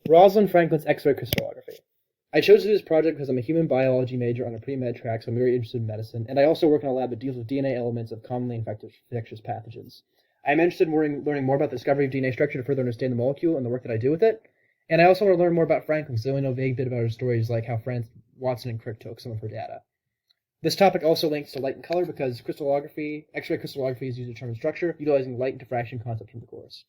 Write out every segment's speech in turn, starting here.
Rosalind Franklin's X-ray crystallography. I chose to do this project because I'm a human biology major on a pre-med track, so I'm very interested in medicine, and I also work in a lab that deals with DNA elements of commonly infectious pathogens. I'm interested in learning more about the discovery of DNA structure to further understand the molecule and the work that I do with it, and I also want to learn more about Franklin because I only know a vague bit about her stories, like how Watson and Crick took some of her data. This topic also links to light and color because X-ray crystallography is used to determine structure, utilizing light and diffraction concepts from the course.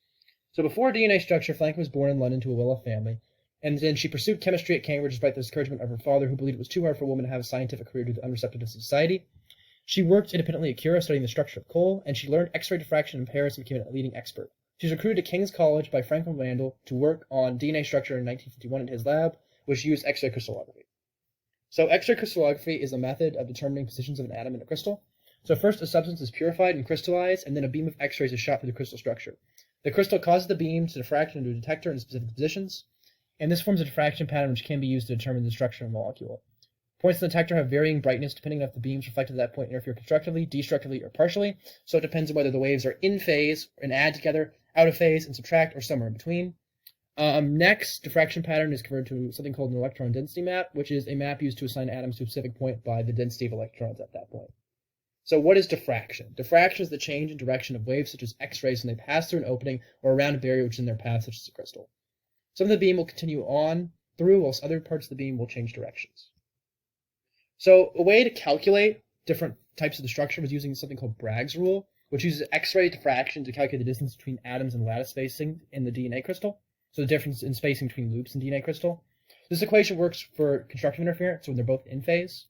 So before DNA structure, Franklin was born in London to a well-off family, and then she pursued chemistry at Cambridge despite the discouragement of her father, who believed it was too hard for a woman to have a scientific career due to the unreceptiveness of society. She worked independently at Cura studying the structure of coal, and she learned X-ray diffraction in Paris and became a leading expert. She was recruited to King's College by Franklin Randall to work on DNA structure in 1951 in his lab, which used X-ray crystallography. So X-ray crystallography is a method of determining positions of an atom in a crystal. So first a substance is purified and crystallized, and then a beam of X-rays is shot through the crystal structure. The crystal causes the beam to diffract into a detector in specific positions, and this forms a diffraction pattern which can be used to determine the structure of a molecule. Points in the detector have varying brightness depending on if the beams reflected at that point interfere constructively, destructively, or partially, so it depends on whether the waves are in phase and add together, out of phase and subtract, or somewhere in between. Next, diffraction pattern is converted to something called an electron density map, which is a map used to assign atoms to a specific point by the density of electrons at that point. So what is diffraction? Diffraction is the change in direction of waves such as X-rays when they pass through an opening or around a barrier which is in their path, such as a crystal. Some of the beam will continue on through, whilst other parts of the beam will change directions. So a way to calculate different types of the structure was using something called Bragg's rule, which uses X-ray diffraction to calculate the distance between atoms and lattice spacing in the DNA crystal. So the difference in spacing between loops in DNA crystal. This equation works for constructive interference when they're both in phase.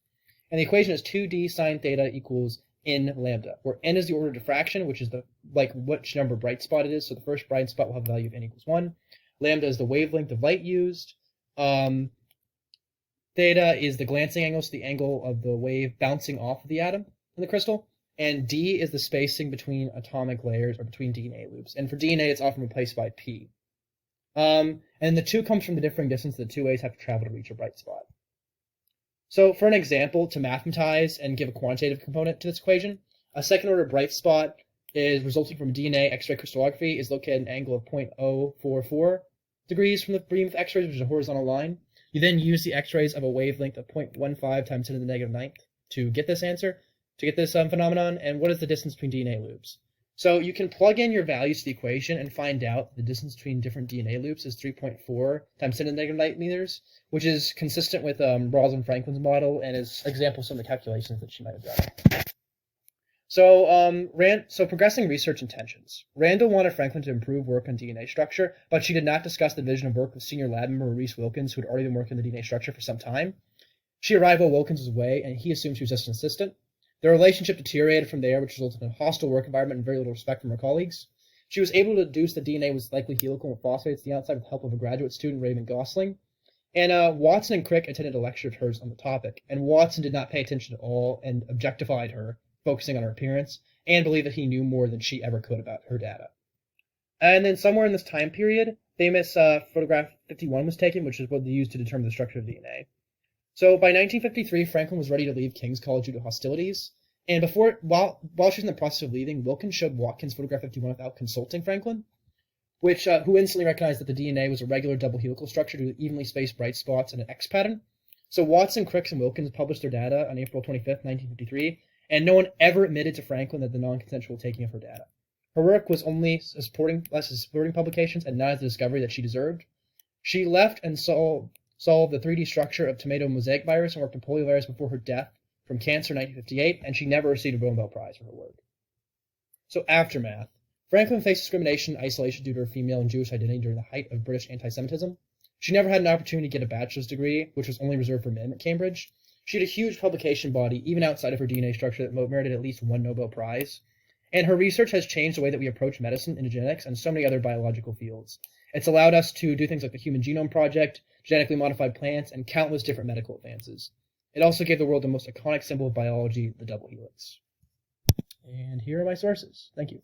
And the equation is 2d sine theta equals n lambda, where n is the order of diffraction, which is which number bright spot it is. So the first bright spot will have a value of n equals 1. Lambda is the wavelength of light used. Theta is the glancing angle, so the angle of the wave bouncing off of the atom in the crystal. And d is the spacing between atomic layers or between DNA loops. And for DNA, it's often replaced by p. And the 2 comes from the differing distance the 2 waves have to travel to reach a bright spot. So for an example, to mathematize and give a quantitative component to this equation, a second-order bright spot is resulting from DNA X-ray crystallography is located at an angle of 0.044 degrees from the beam of X-rays, which is a horizontal line. You then use the X-rays of a wavelength of 0.15 times 10 to the negative 9th to get this answer, to get this phenomenon. And what is the distance between DNA loops? So you can plug in your values to the equation and find out the distance between different DNA loops is 3.4 times 10 to the negative 9 meters, which is consistent with Rosalind Franklin's model and is an example of some of the calculations that she might have done. So progressing research intentions. Randall wanted Franklin to improve work on DNA structure, but she did not discuss the division of work with senior lab member Reese Wilkins, who had already been working on the DNA structure for some time. She arrived while Wilkins was away, and he assumed she was just an assistant. Their relationship deteriorated from there, which resulted in a hostile work environment and very little respect from her colleagues. She was able to deduce that DNA was likely helical and phosphates the outside with the help of a graduate student, Raymond Gosling. And Watson and Crick attended a lecture of hers on the topic, and Watson did not pay attention at all and objectified her, focusing on her appearance, and believed that he knew more than she ever could about her data. And then somewhere in this time period, famous photograph 51 was taken, which is what they used to determine the structure of DNA. So by 1953, Franklin was ready to leave King's College due to hostilities. And while she was in the process of leaving, Wilkins showed Watkins photograph 51 without consulting Franklin, who instantly recognized that the DNA was a regular double helical structure due to evenly spaced bright spots and an X pattern. So Watson, Crick, and Wilkins published their data on April 25th, 1953, and no one ever admitted to Franklin that the non-consensual taking of her data. Her work was only supporting publications and not as the discovery that she deserved. She left and solved the 3D structure of tomato mosaic virus and worked on poliovirus before her death from cancer in 1958, and she never received a Nobel Prize for her work. So aftermath. Franklin faced discrimination and isolation due to her female and Jewish identity during the height of British anti-Semitism. She never had an opportunity to get a bachelor's degree, which was only reserved for men at Cambridge. She had a huge publication body, even outside of her DNA structure, that merited at least 1 Nobel Prize. And her research has changed the way that we approach medicine and genetics and so many other biological fields. It's allowed us to do things like the Human Genome Project, genetically modified plants, and countless different medical advances. It also gave the world the most iconic symbol of biology, the double helix. And here are my sources. Thank you.